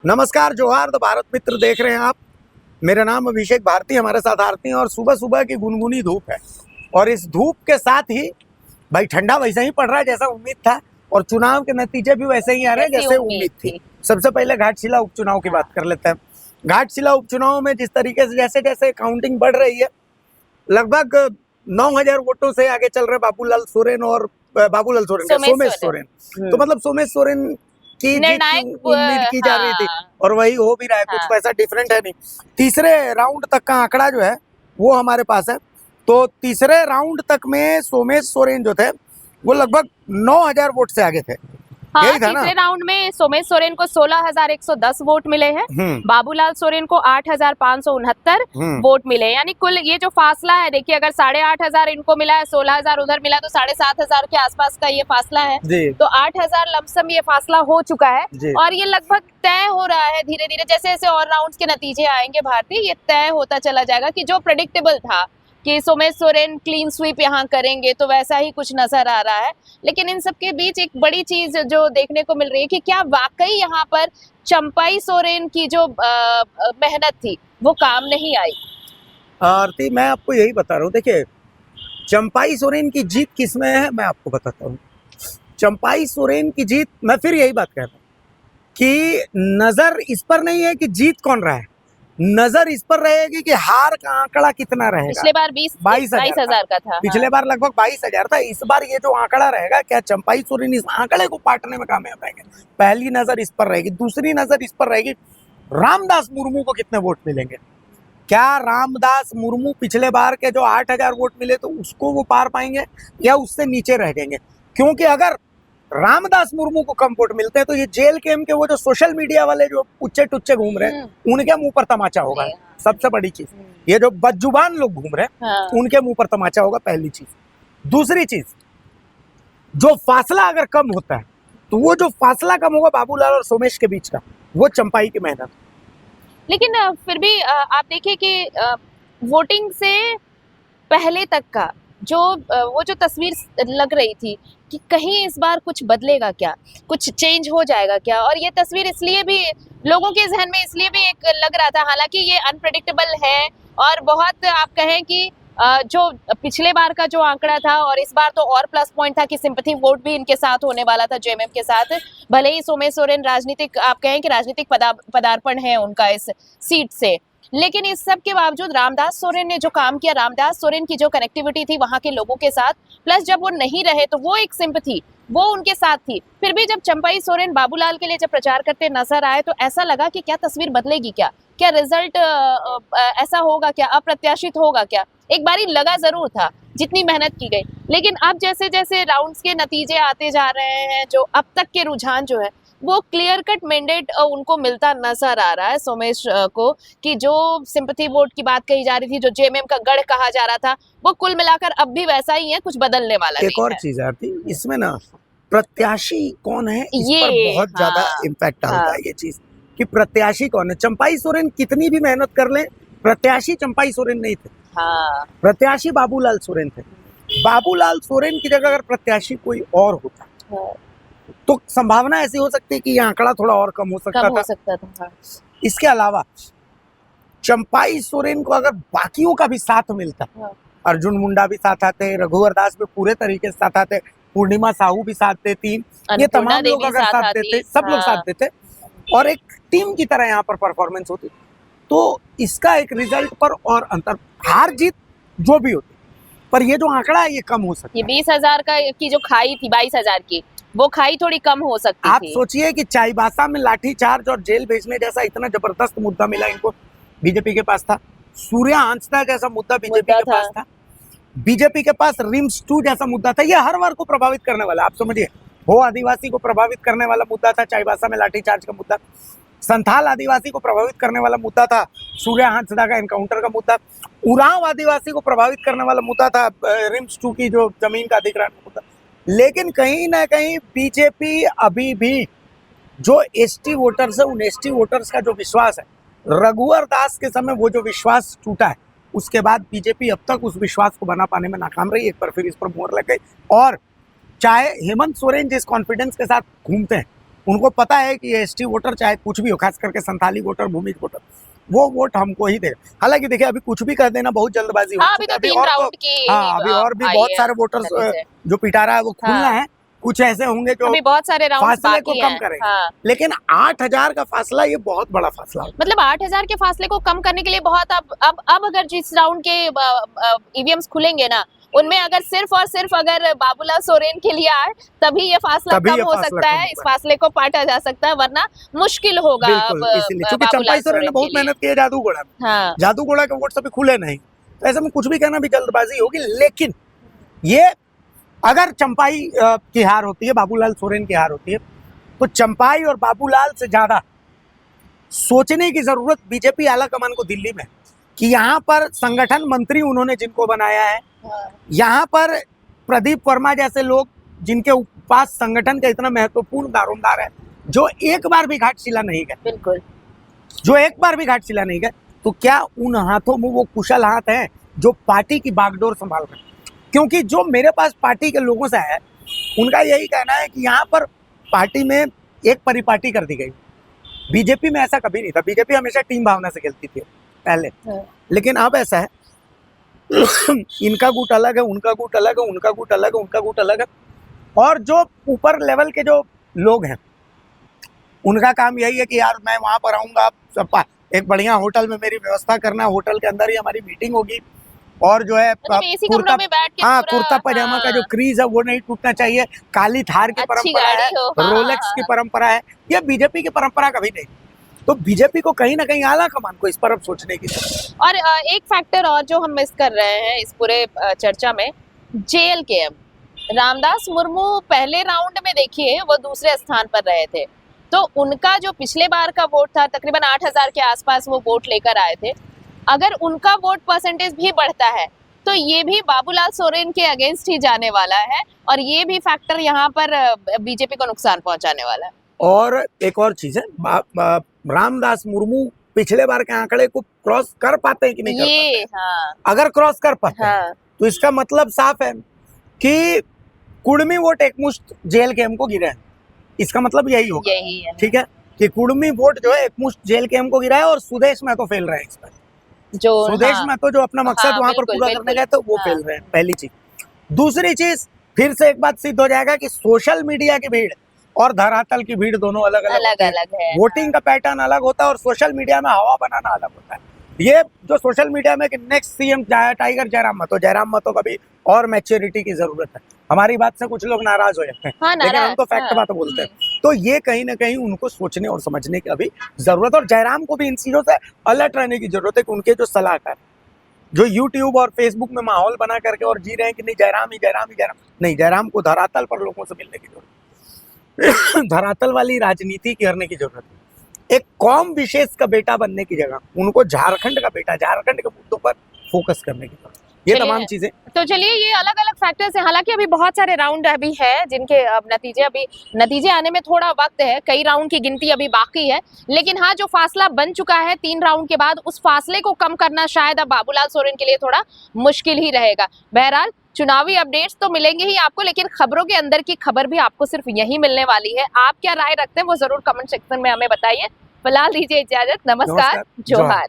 नमस्कार, जोहार। द भारत मित्र देख रहे हैं आप। मेरा नाम अभिषेक भारती, हमारे साथ आरती हैं। और सुबह सुबह की गुनगुनी धूप है, और इस धूप के साथ ही भाई ठंडा वैसे ही पड़ रहा है जैसा उम्मीद था, और चुनाव के नतीजे भी वैसे ही आ रहे हैं जैसे उम्मीद थी। सबसे पहले घाटशिला उपचुनाव की बात कर लेते हैं। घाटशिला उपचुनाव में जिस तरीके से जैसे जैसे काउंटिंग बढ़ रही है, लगभग 9,000 वोटों से आगे चल रहे बाबूलाल सोरेन और सोमेश सोरेन। तो मतलब सोमेश सोरेन की उम्मीद की जा रही थी, और वही हो भी रहा है। कुछ पैसा डिफरेंट है नहीं। तीसरे राउंड तक का आंकड़ा जो है वो हमारे पास है। तो तीसरे राउंड तक में सोमेश सोरेन जो थे वो लगभग 9,000 वोट से आगे थे। यही था ना? तीसरे राउंड में सोमेश सोरेन को 16,110 वोट मिले हैं। बाबूलाल सोरेन को 8,569 वोट मिले। यानी कुल ये जो फासला है, देखिए, अगर 8,500 इनको मिला है, 16,000 उधर मिला, तो 7,500 के आसपास का ये फासला है। तो 8,000 लमसम ये फासला हो चुका है, और ये लगभग तय हो रहा है धीरे धीरे। जैसे जैसे और राउंड्स के नतीजे आएंगे भारतीय, ये तय होता चला जाएगा कि जो प्रेडिक्टेबल था कि सोमेश सोरेन क्लीन स्वीप यहाँ करेंगे, तो वैसा ही कुछ नजर आ रहा है। लेकिन इन सबके बीच एक बड़ी चीज जो देखने को मिल रही है कि क्या वाकई यहाँ पर चंपाई सोरेन की जो मेहनत थी वो काम नहीं आई। आरती, मैं आपको यही बता रहा हूँ। देखिए, चंपाई सोरेन की जीत किसमें है मैं आपको बताता हूँ। चंपाई सोरेन की जीत, मैं फिर यही बात कह रहा हूँ कि नजर इस पर नहीं है कि जीत कौन रहा है, नजर इस पर रहेगी कि हार का आंकड़ा कितना रहेगा। पिछले बार 22,000 का था। पिछले बार लगभग 22,000 था। इस बार ये जो आंकड़ा रहेगा, क्या चंपाई सोरेन इस आंकड़े को पाटने में कामयाब रहेंगे? पहली नजर इस पर रहेगी। दूसरी नजर इस पर रहेगी, रामदास मुर्मू को कितने वोट मिलेंगे। क्या रामदास मुर्मू पिछले बार के जो 8,000 वोट मिले तो उसको वो पार पाएंगे, या उससे नीचे रह जाएंगे? क्योंकि अगर रामदास मुर्मू को कम वोट मिलते हैं तो ये जेल कैम के वो जो सोशल मीडिया वाले जो उच्चे टुच्चे घूम रहे हैं, उनके मुंह पर तमाचा होगा। सबसे बड़ी चीज ये जो बदजुबान लोग घूम रहे हैं, उनके मुंह पर तमाचा होगा, पहली चीज। दूसरी चीज, जो फासला अगर कम होता है तो वो जो फासला कम होगा बाबूलाल और सोमेश के बीच का, वो चंपाई की मेहनत। लेकिन फिर भी आप देखिए कि वोटिंग से पहले तक का वो जो तस्वीर लग रही थी कि कहीं इस बार कुछ बदलेगा क्या, कुछ चेंज हो जाएगा क्या, और ये तस्वीर इसलिए भी लोगों के जहन में इसलिए भी एक लग रहा था, हालांकि ये अनप्रेडिक्टेबल है और बहुत, आप कहें कि जो पिछले बार का जो आंकड़ा था, और इस बार तो और प्लस पॉइंट था कि सिंपैथी वोट भी इनके साथ होने वाला था, जेएमएम के साथ। भले ही सोमेश सोरेन राजनीतिक, आप कहें कि राजनीतिक पदार्पण है उनका इस सीट से, लेकिन इस सब के बावजूद रामदास सोरेन ने जो काम किया, रामदास सोरेन की जो कनेक्टिविटी थी वहां के लोगों के साथ, प्लस जब वो नहीं रहे तो वो एक सिंपैथी वो उनके साथ थी। फिर भी जब चंपाई सोरेन बाबूलाल के लिए जब प्रचार करते नजर आए तो ऐसा लगा कि क्या तस्वीर बदलेगी, क्या रिजल्ट ऐसा होगा, क्या अप्रत्याशित होगा, क्या एक बारी लगा जरूर था जितनी मेहनत की गई। लेकिन अब जैसे जैसे राउंड्स के नतीजे आते जा रहे हैं, जो अब तक के रुझान जो है वो क्लियर कट मैंडेट उनको मिलता नजर आ रहा है सोमेश को, कि जो सिंपैथी वोट की बात कही जा रही थी, जो जेएमएम का गढ़ कहा जा रहा था, वो कुल मिलाकर अब भी वैसा ही है, कुछ बदलने वाला नहीं है। एक और चीज आती इसमें ना, प्रत्याशी कौन है इस पर बहुत ज्यादा इम्पैक्ट डालता है ये चीज, कि प्रत्याशी कौन है। चंपाई सोरेन कितनी भी मेहनत कर ले, प्रत्याशी चंपाई सोरेन नहीं थे। प्रत्याशी बाबूलाल सोरेन थे। बाबूलाल सोरेन की जगह अगर प्रत्याशी कोई और होता तो संभावना ऐसी हो सकती है कि ये आंकड़ा थोड़ा और कम हो सकता था। इसके अलावा चंपाई सोरेन को अगर बाकियों का भी साथ मिलता, अर्जुन मुंडा भी साथ आते, रघुवर दास भी पूरे तरीके से साथ आते, पूर्णिमा साहू भी साथ देती, ये तमाम लोग अगर साथ देते, सब लोग साथ देते और एक टीम की तरह यहाँ पर परफॉर्मेंस होती, तो इसका एक रिजल्ट पर और अंतर, हार जीत जो भी होती, पर ये जो आंकड़ा है ये कम हो सकता है। 20,000 की जो खाई थी, 22,000 की, वो खाई थोड़ी कम हो सकती थी। आप सोचिए कि चाईबासा में लाठीचार्ज और जेल भेजने जैसा इतना जबरदस्त मुद्दा मिला इनको, बीजेपी के पास था। सूर्या हांसदा जैसा मुद्दा बीजेपी के पास था। बीजेपी के पास रिम्स 2 जैसा मुद्दा था। ये हर वर्ग को प्रभावित करने वाला, आप समझिए, हो आदिवासी को प्रभावित करने वाला मुद्दा था चाईबासा में लाठीचार्ज का मुद्दा, संथाल आदिवासी को प्रभावित करने वाला मुद्दा था सूर्या हांसदा का एनकाउंटर का मुद्दा, उरांव आदिवासी को प्रभावित करने वाला मुद्दा था रिम्स 2 की जो जमीन का अधिग्रहण का मुद्दा। लेकिन कहीं ना कहीं बीजेपी अभी भी जो एसटी वोटर्स है, उन एसटी वोटर्स का जो विश्वास है, रघुवर दास के समय वो जो विश्वास टूटा है, उसके बाद बीजेपी अब तक उस विश्वास को बना पाने में नाकाम रही। एक बार फिर इस पर मोहर लग गई। और चाहे हेमंत सोरेन जिस कॉन्फिडेंस के साथ घूमते हैं, उनको पता है कि एसटी वोटर चाहे कुछ भी हो, खास करके संथाली वोटर, भूमि वोटर, वो वोट हमको ही दे। हालांकि देखिए अभी कुछ भी कर देना बहुत जल्दबाजी हो हाँ, अभी चुकी तो है। 3 राउंड की हाँ, अभी और भी बहुत सारे वोटर्स जो पिटारा है वो खुलना हाँ। है। कुछ ऐसे होंगे जो अभी बहुत सारे राउंड फासले को बाकी कम हैं। करेंगे। हाँ। लेकिन 8,000 का फासला ये बहुत बड़ा फासला होता मतलब 8,000 के फासले को कम करने के लिए बहुत अब अगर जिस राउंड के ईवीएम्स खुलेंगे ना, उनमें अगर सिर्फ और सिर्फ अगर बाबूलाल सोरेन के लिए आए तभी ये फासला तभी कम ये हो फासला सकता कम है, होगा। इस फासले को पाटा जा सकता है, वरना मुश्किल है। होगा बिल्कुल, इसीलिए क्योंकि चंपाई बाबूलाल सोरेन ने सोरेन बहुत के लिए। मेहनत की है जादूगोड़ा में। हाँ। जादूगोड़ा के वोट सभी खुले नहीं, तो ऐसे में कुछ भी कहना भी जल्दबाजी होगी। लेकिन ये अगर चंपाई की हार होती है, बाबूलाल सोरेन की हार होती है, तो चंपाई और बाबूलाल से ज्यादा सोचने की जरूरत बीजेपी आला कमान को दिल्ली में, कि यहाँ पर संगठन मंत्री उन्होंने जिनको बनाया है, यहाँ पर प्रदीप वर्मा जैसे लोग जिनके पास संगठन का इतना महत्वपूर्ण दारोमदार है, जो एक बार भी घाटशिला नहीं गए, बिल्कुल, जो एक बार भी घाटशिला नहीं गए, तो क्या उन हाथों में वो कुशल हाथ हैं जो पार्टी की बागडोर संभाल रहे हैं? क्योंकि जो मेरे पास पार्टी के लोगों से है, उनका यही कहना है कि यहाँ पर पार्टी में एक परिपाटी कर दी गई। बीजेपी में ऐसा कभी नहीं था। बीजेपी हमेशा टीम भावना से खेलती थी पहले, लेकिन अब ऐसा है इनका गुट अलग है, उनका गुट अलग है, उनका गुट अलग है, उनका गुट अलग है। और जो ऊपर लेवल के जो लोग हैं, उनका काम यही है कि यार मैं वहां पर आऊंगा, सब एक बढ़िया होटल में मेरी व्यवस्था करना, होटल के अंदर ही हमारी मीटिंग होगी, और जो है मतलब एसी कमरों में बैठ के हाँ, पूरा, कुर्ता पजामा का जो क्रीज है वो नहीं टूटना चाहिए, काली थार की अच्छी परंपरा है, गाड़ी हो, हाँ, रोलेक्स की परंपरा है। ये बीजेपी की परंपरा कभी नहीं। तो बीजेपी को कहीं ना कहीं आला कमान को इस पर अब सोचने की जरूरत है। और एक फैक्टर और जो हम मिस कर रहे हैं इस पूरे चर्चा में, JLKM रामदास मुर्मू पहले राउंड में देखिए वो दूसरे स्थान पर रहे थे, तो उनका जो पिछले बार का वोट था तकरीबन 8,000 के आसपास वो वोट लेकर आए थे। अगर उनका वोट परसेंटेज भी बढ़ता है तो ये भी बाबूलाल सोरेन के अगेंस्ट ही जाने वाला है, और ये भी फैक्टर यहाँ पर बीजेपी को नुकसान पहुंचाने वाला है। और एक और चीज है, रामदास मुर्मू पिछले बार के आंकड़े को क्रॉस कर पाते हैं कि नहीं कर पाते हैं? हाँ, अगर क्रॉस कर पाते हैं हाँ, तो इसका मतलब साफ है कि कुर्मी वोट एकमुश्त JLKM को गिरे हैं। इसका मतलब यही होगा, यही है। ठीक है, कि कुर्मी वोट जो है एकमुश्त JLKM को गिरा है, और सुदेश महतो फेल रहे हैं इस पर। जो सुदेश हाँ, महतो जो अपना मकसद हाँ, वहां पर बिल्कुल, पूरा बिल्कुल, करने गए तो वो हाँ। फेल रहे हैं, पहली चीज। दूसरी चीज, फिर से एक बात सिद्ध हो जाएगा कि सोशल मीडिया की भीड़ और धरातल की भीड़ दोनों अलग अलग अलग है। वोटिंग का पैटर्न अलग होता है, और सोशल मीडिया में हवा बनाना अलग होता है। ये जो सोशल मीडिया में कि next CM Tiger Jairam Mahato का भी और मैच्योरिटी की जरूरत है। हमारी बात से कुछ लोग नाराज हो जाते हैं, हाँ, लेकिन हम तो फैक्ट बात बोलते हैं। तो ये कहीं ना कहीं उनको सोचने और समझने की अभी जरूरत है, और जयराम को भी इन चीजों से अलर्ट रहने की जरूरत है कि उनके जो सलाहकार जो यूट्यूब और फेसबुक में माहौल बना करके और जी रहे हैं कि नहीं जयराम ही नहीं, जयराम को धरातल पर लोगों से मिलने की जरूरत धरातल वाली राजनीति करने की जरूरत है। एक कौम विशेष का बेटा बनने की जगह उनको झारखंड का बेटा, झारखंड के मुद्दों पर फोकस करने की जरूरत है। ये तमाम चीजें, तो चलिए ये अलग अलग फैक्टर्स हैं। हालांकि अभी बहुत सारे राउंड अभी है जिनके अब नतीजे आने में थोड़ा वक्त है, कई राउंड की गिनती अभी बाकी है, लेकिन हाँ जो फासला बन चुका है 3 राउंड के बाद, उस फासले को कम करना शायद अब बाबूलाल सोरेन के लिए थोड़ा मुश्किल ही रहेगा। बहरहाल चुनावी अपडेट्स तो मिलेंगे ही आपको, लेकिन खबरों के अंदर की खबर भी आपको सिर्फ यही मिलने वाली है। आप क्या राय रखते हैं वो जरूर कमेंट सेक्शन में हमें बताइए। फिलहाल दीजिए इजाजत, नमस्कार, जोहार।